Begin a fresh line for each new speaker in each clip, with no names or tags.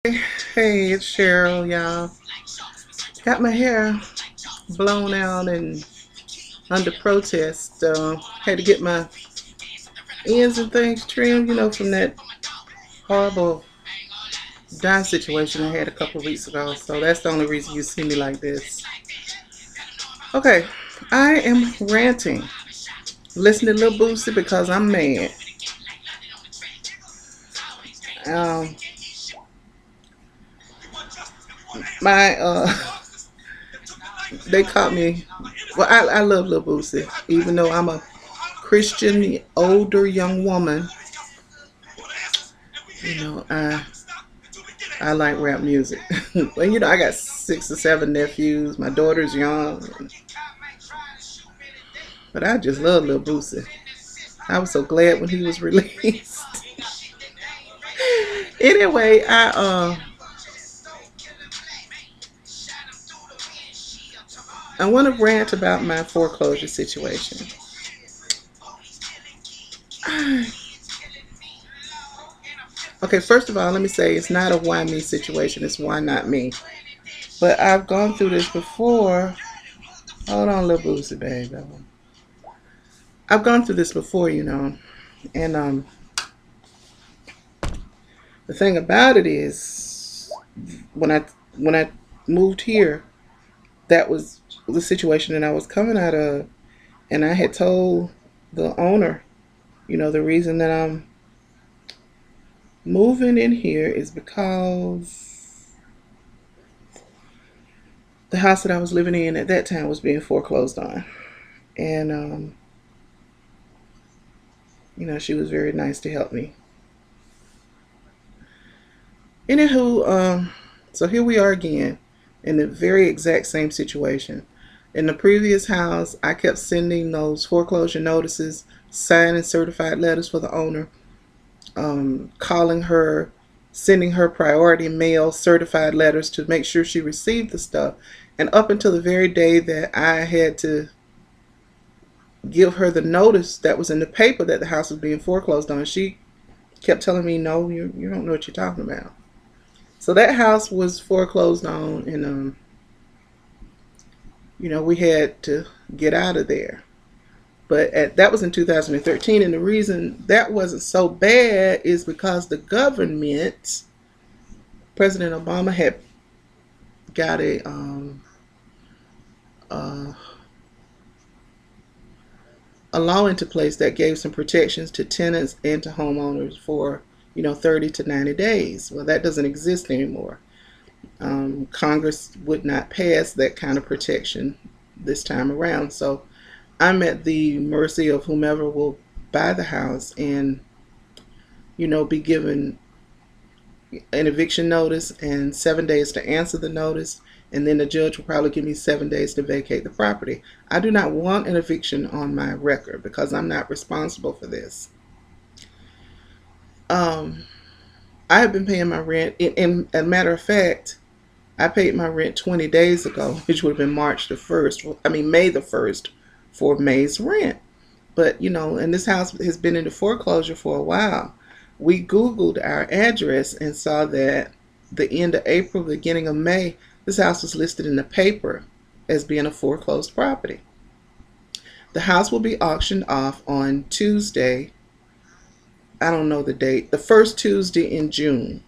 Hey, it's Cheryl, y'all. Got my hair blown out and under protest. Had to get my ends and things trimmed, from that horrible dye situation I had a couple of weeks ago. So that's the only reason you see me like this. Okay, I am ranting. Listen to Lil Boosie because I'm mad. Um, my they caught me. Well, I love Lil Boosie, even though I'm a Christian older young woman. I like rap music. Well, I got 6 or 7 nephews. My daughter's young, but I just love Lil Boosie. I was so glad when he was released. Anyway, I want to rant about my foreclosure situation. Okay, first of all, let me say it's not a why me situation. It's why not me. But I've gone through this before. Hold on, Lil Boosie, baby. I've gone through this before, and the thing about it is, when I moved here, that was the situation that I was coming out of, and I had told the owner, the reason that I'm moving in here is because the house that I was living in at that time was being foreclosed on, and she was very nice to help me. Anywho, so here we are again in the very exact same situation. In the previous house, I kept sending those foreclosure notices, signing certified letters for the owner, calling her, sending her priority mail certified letters to make sure she received the stuff. And up until the very day that I had to give her the notice that was in the paper that the house was being foreclosed on, she kept telling me, no, you don't know what you're talking about. So that house was foreclosed on, and we had to get out of there. But that was in 2013, and the reason that wasn't so bad is because the government, President Obama, had got a law into place that gave some protections to tenants and to homeowners for 30 to 90 days. Well, that doesn't exist anymore. Congress would not pass that kind of protection this time around. So I'm at the mercy of whomever will buy the house and, be given an eviction notice and 7 days to answer the notice. And then the judge will probably give me 7 days to vacate the property. I do not want an eviction on my record because I'm not responsible for this. I have been paying my rent. And as a matter of fact, I paid my rent 20 days ago, which would have been May the 1st for May's rent. But, and this house has been in the foreclosure for a while. We Googled our address and saw that the end of April, beginning of May, this house was listed in the paper as being a foreclosed property. The house will be auctioned off on Tuesday. I don't know the date. The first Tuesday in June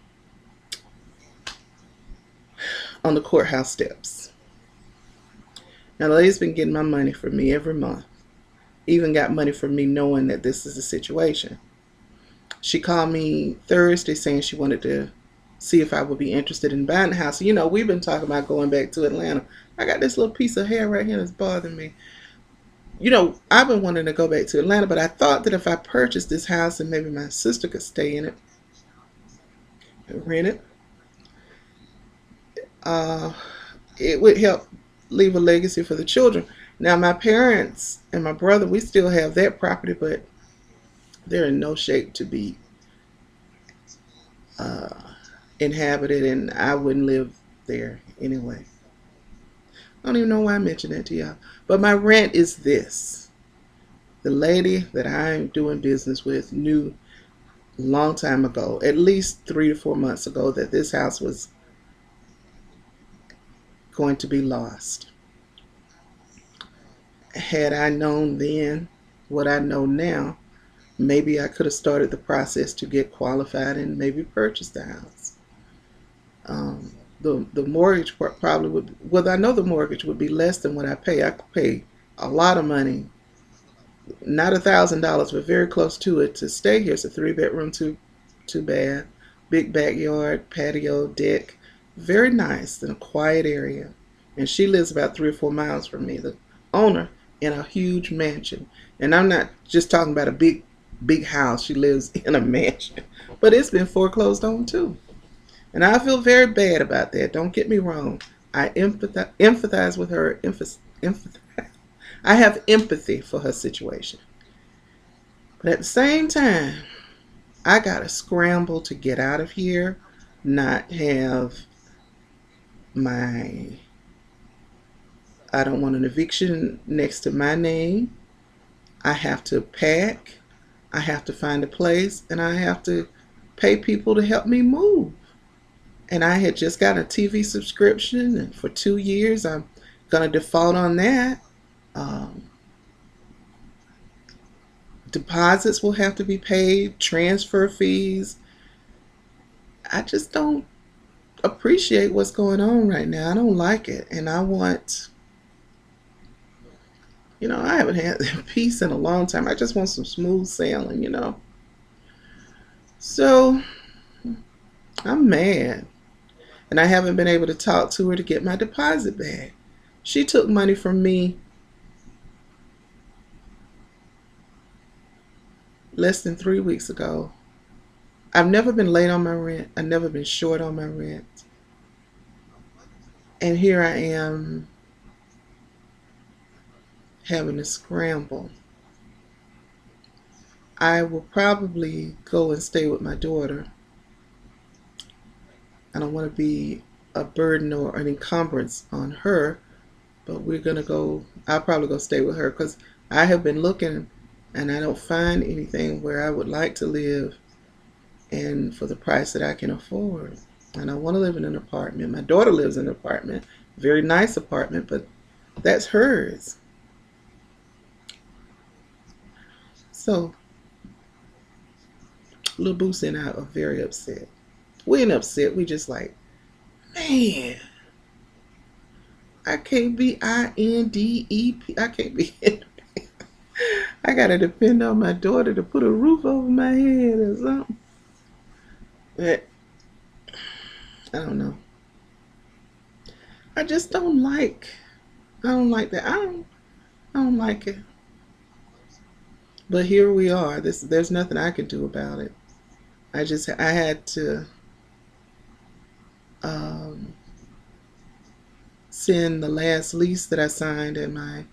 on the courthouse steps. Now, the lady's been getting my money from me every month. Even got money from me knowing that this is the situation. She called me Thursday saying she wanted to see if I would be interested in buying the house. We've been talking about going back to Atlanta. I got this little piece of hair right here that's bothering me. I've been wanting to go back to Atlanta, but I thought that if I purchased this house and maybe my sister could stay in it and rent it, it would help leave a legacy for the children. Now, my parents and my brother, we still have that property, but they're in no shape to be inhabited, and I wouldn't live there anyway. I don't even know why I mentioned that to y'all. But my rant is this. The lady that I'm doing business with knew long time ago, at least 3 to 4 months ago, that this house was going to be lost. Had I known then what I know now, maybe I could have started the process to get qualified and maybe purchase the house. The mortgage probably would, well, I know the mortgage would be less than what I pay. I could pay a lot of money, not $1,000, but very close to it to stay here. It's a 3 bedroom, two bath, big backyard, patio, deck, very nice in a quiet area. And she lives about 3 or 4 miles from me, the owner, in a huge mansion. And I'm not just talking about a big house. She lives in a mansion, but it's been foreclosed on too. And I feel very bad about that. Don't get me wrong. I empathize with her. Empathize. I have empathy for her situation. But at the same time, I got to scramble to get out of here, not have my, I don't want an eviction next to my name. I have to pack. I have to find a place, and I have to pay people to help me move. And I had just got a TV subscription, and for 2 years, I'm going to default on that. Um, Deposits will have to be paid, transfer fees. I just don't appreciate what's going on right now. I don't like it. And I want, I haven't had peace in a long time. I just want some smooth sailing. So I'm mad. And I haven't been able to talk to her to get my deposit back. She took money from me less than 3 weeks ago. I've never been late on my rent. I've never been short on my rent. And here I am having to scramble. I will probably go and stay with my daughter. I don't want to be a burden or an encumbrance on her, but I'll probably go stay with her because I have been looking and I don't find anything where I would like to live and for the price that I can afford. And I want to live in an apartment. My daughter lives in an apartment, very nice apartment, but that's hers. So, Lil Boosie and I are very upset. We ain't upset. We just like, man, I can't be INDEP. I can't be. I gotta depend on my daughter to put a roof over my head or something. But I don't know. I just don't like. I don't like that. I don't like it. But here we are. There's nothing I can do about it. I had to send the last lease that I signed and my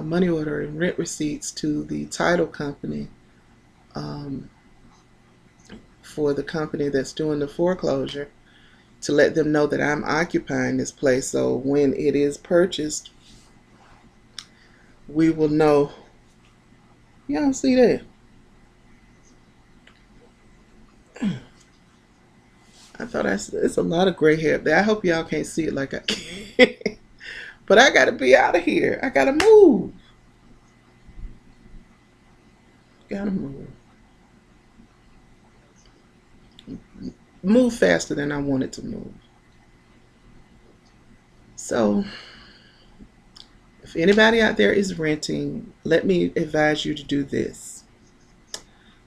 money order and rent receipts to the title company um, for the company that's doing the foreclosure to let them know that I'm occupying this place. So when it is purchased, we will know. Y'all see that? I thought it's a lot of gray hair there. I hope y'all can't see it like I can. But I gotta be out of here. I gotta move. Gotta move. Move faster than I wanted to move. So if anybody out there is renting, let me advise you to do this.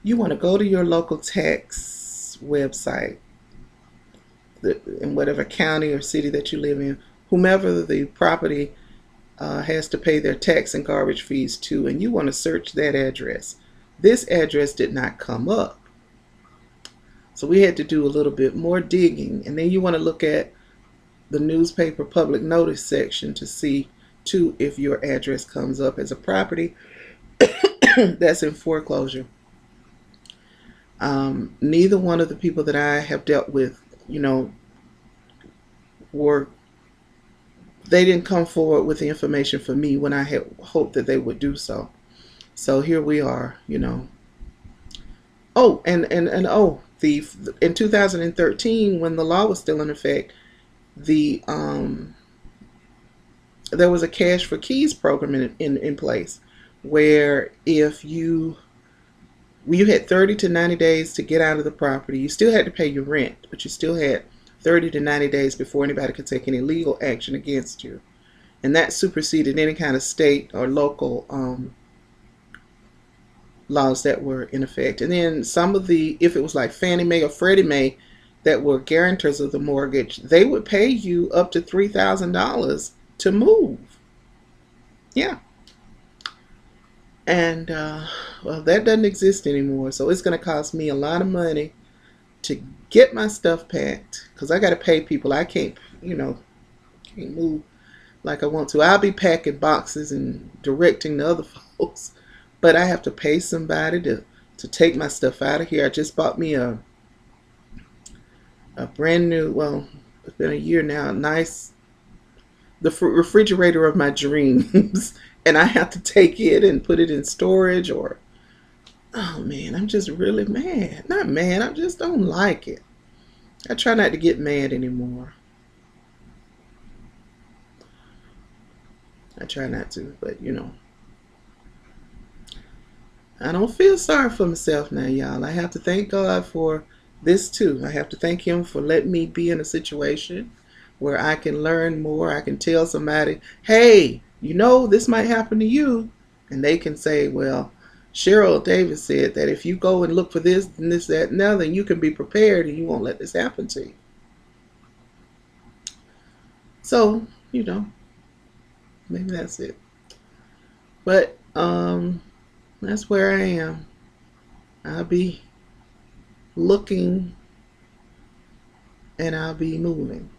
You want to go to your local tax website in whatever county or city that you live in, whomever the property has to pay their tax and garbage fees to, and you want to search that address. This address did not come up. So we had to do a little bit more digging. And then you want to look at the newspaper public notice section to see, too, if your address comes up as a property that's in foreclosure. Neither one of the people that I have dealt with, they didn't come forward with the information for me when I had hoped that they would do so. So here we are, Oh, and oh, the in 2013, when the law was still in effect, the there was a cash for keys program in place, where if you had 30 to 90 days to get out of the property. You still had to pay your rent, but you still had 30 to 90 days before anybody could take any legal action against you. And that superseded any kind of state or local laws that were in effect. And then some of the, if it was like Fannie Mae or Freddie Mae that were guarantors of the mortgage, they would pay you up to $3,000 to move. Yeah. And well, that doesn't exist anymore. So it's going to cost me a lot of money to get my stuff packed, because I got to pay people. I can't, can't move like I want to. I'll be packing boxes and directing the other folks, but I have to pay somebody to take my stuff out of here. I just bought me a brand new, well, it's been a year now, nice, the refrigerator of my dreams. And I have to take it and put it in storage, or, oh man, I'm just really mad. Not mad, I just don't like it. I try not to get mad anymore. I try not to, but I don't feel sorry for myself now, y'all. I have to thank God for this too. I have to thank Him for letting me be in a situation where I can learn more. I can tell somebody, hey, this might happen to you. And they can say, well, Cheryl Davis said that if you go and look for this and this, that, and other, then you can be prepared and you won't let this happen to you. So, maybe that's it. But that's where I am. I'll be looking and I'll be moving.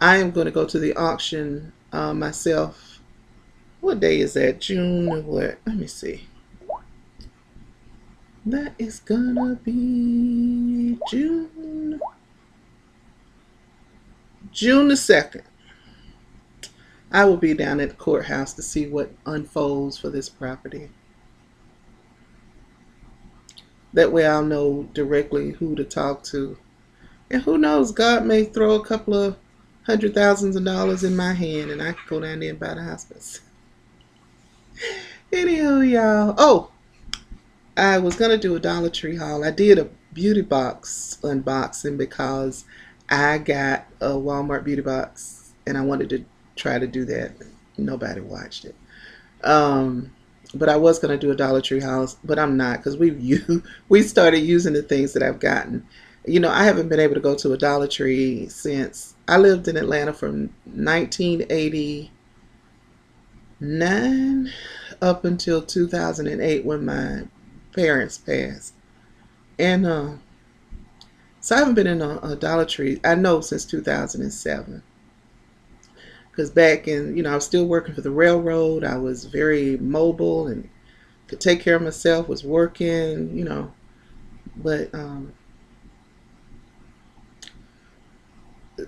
I am going to go to the auction myself. What day is that? June or what? Let me see. That is gonna be June the 2nd. I will be down at the courthouse to see what unfolds for this property. That way I'll know directly who to talk to. And who knows, God may throw a couple of $100,000s in my hand and I can go down there and buy the house. Anywho, y'all. Oh, I was going to do a Dollar Tree haul. I did a beauty box unboxing because I got a Walmart beauty box and I wanted to try to do that. Nobody watched it. But I was going to do a Dollar Tree haul, but I'm not, because we started using the things that I've gotten. I haven't been able to go to a Dollar Tree since I lived in Atlanta from 1989 up until 2008 when my parents passed. And so I haven't been in a Dollar Tree, I know, since 2007. Because back in, I was still working for the railroad. I was very mobile and could take care of myself, was working, But,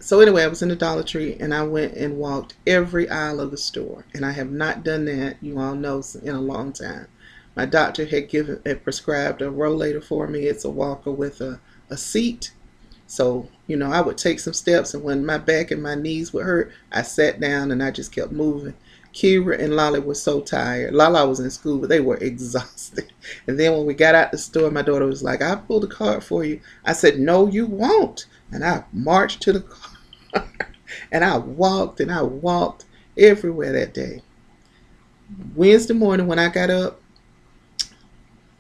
so anyway, I was in the Dollar Tree and I went and walked every aisle of the store. And I have not done that, you all know, in a long time. My doctor had prescribed a rollator for me. It's a walker with a seat. So, I would take some steps, and when my back and my knees would hurt, I sat down and I just kept moving. Kira and Lala were so tired. Lala was in school, but they were exhausted. And then when we got out the store, my daughter was like, I'll pull the cart for you. I said, no, you won't. And I marched to the car. And I walked everywhere that day. Wednesday morning when I got up,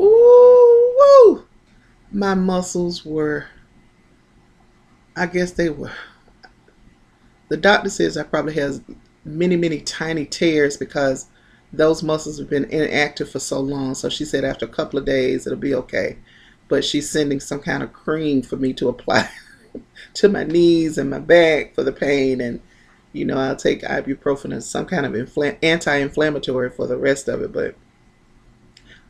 ooh, woo, my muscles were, I guess they were, the doctor says I probably has many, many tiny tears because those muscles have been inactive for so long. So she said after a couple of days it'll be okay. But she's sending some kind of cream for me to apply to my knees and my back for the pain. And, I'll take ibuprofen and some kind of anti-inflammatory for the rest of it. But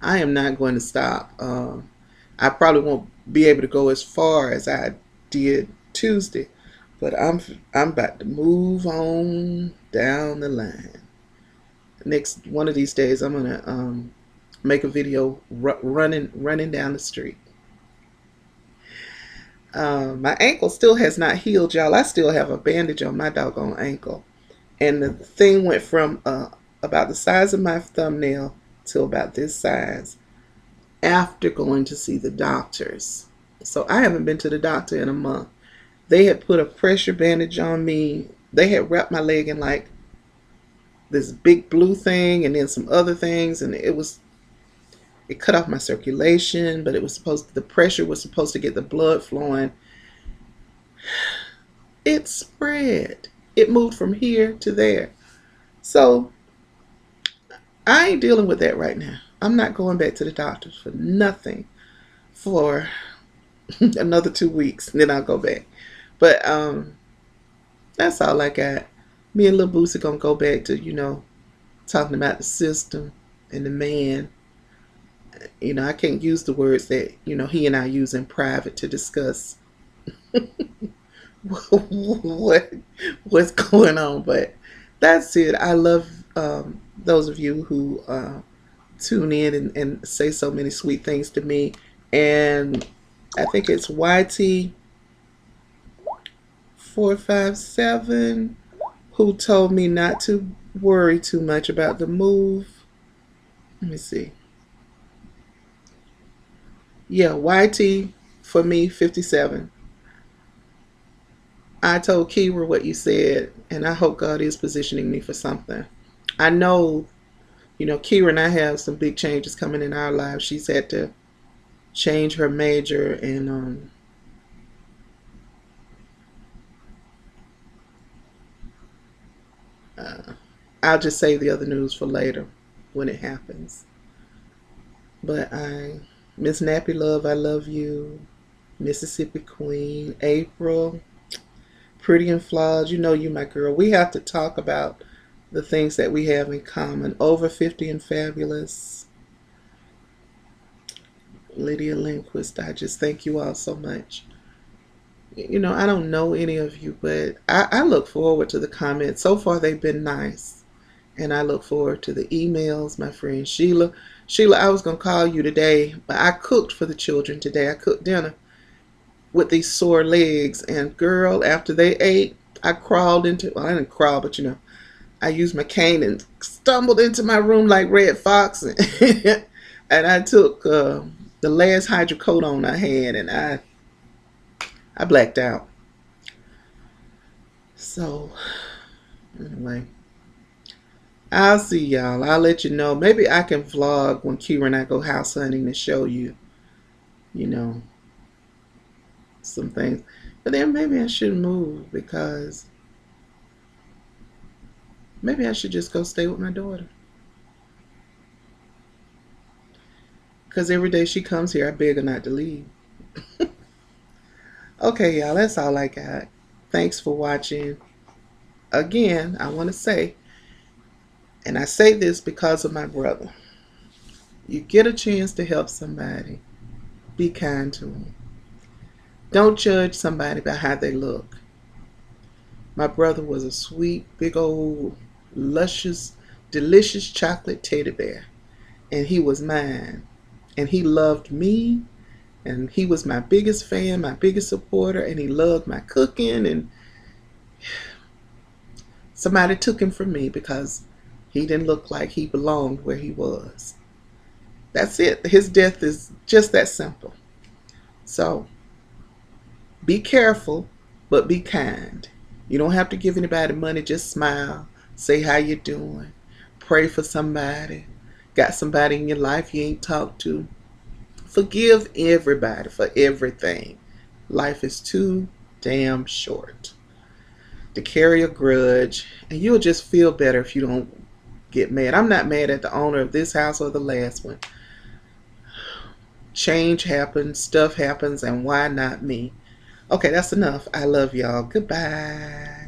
I am not going to stop. I probably won't be able to go as far as I did Tuesday, but I'm about to move on down the line. Next one of these days, I'm gonna make a video running down the street. My ankle still has not healed, y'all. I still have a bandage on my doggone ankle. And the thing went from about the size of my thumbnail to about this size after going to see the doctors. So I haven't been to the doctor in a month. They had put a pressure bandage on me. They had wrapped my leg in like this big blue thing and then some other things, and it cut off my circulation, but the pressure was supposed to get the blood flowing. It spread. It moved from here to there. So I ain't dealing with that right now. I'm not going back to the doctors for nothing for another 2 weeks, and then I'll go back. But that's all I got. Me and Lil Boosie gonna go back to, talking about the system and the man. I can't use the words that, he and I use in private to discuss what's going on. But that's it. I love those of you who tune in and say so many sweet things to me. And I think it's YT457 who told me not to worry too much about the move. Let me see. Yeah, YT for me 57. I told Kira what you said, and I hope God is positioning me for something. I know, Kira and I have some big changes coming in our lives. She's had to change her major, and I'll just save the other news for later when it happens. But Miss Nappy Love, I love you. Mississippi Queen, April, Pretty and Flawed, you my girl. We have to talk about the things that we have in common. Over 50 and Fabulous. Lydia Lindquist, I just thank you all so much. I don't know any of you, but I look forward to the comments. So far, they've been nice. And I look forward to the emails. My friend Sheila. Sheila, I was going to call you today, but I cooked for the children today. I cooked dinner with these sore legs. And girl, after they ate, I crawled into, well, I didn't crawl, but I used my cane and stumbled into my room like Red Fox. And I took the last hydrocodone I had, and I blacked out. So, anyway, I'll see y'all. I'll let you know. Maybe I can vlog when Kira and I go house hunting to show you, some things. But then maybe I should move, because maybe I should just go stay with my daughter. Because every day she comes here, I beg her not to leave. Okay, y'all, that's all I got. Thanks for watching. Again, I want to say, and I say this because of my brother, you get a chance to help somebody, be kind to them. Don't judge somebody by how they look. My brother was a sweet, big old, luscious, delicious chocolate teddy bear. And he was mine. And he loved me. And he was my biggest fan, my biggest supporter. And he loved my cooking. And somebody took him from me because he didn't look like he belonged where he was. That's it. His death is just that simple. So, be careful, but be kind. You don't have to give anybody money. Just smile. Say how you doing. Pray for somebody. Got somebody in your life you ain't talked to. Forgive everybody for everything. Life is too damn short to carry a grudge, and you'll just feel better if you don't get mad. I'm not mad at the owner of this house or the last one. Change happens, stuff happens, and why not me? Okay, that's enough. I love y'all. Goodbye.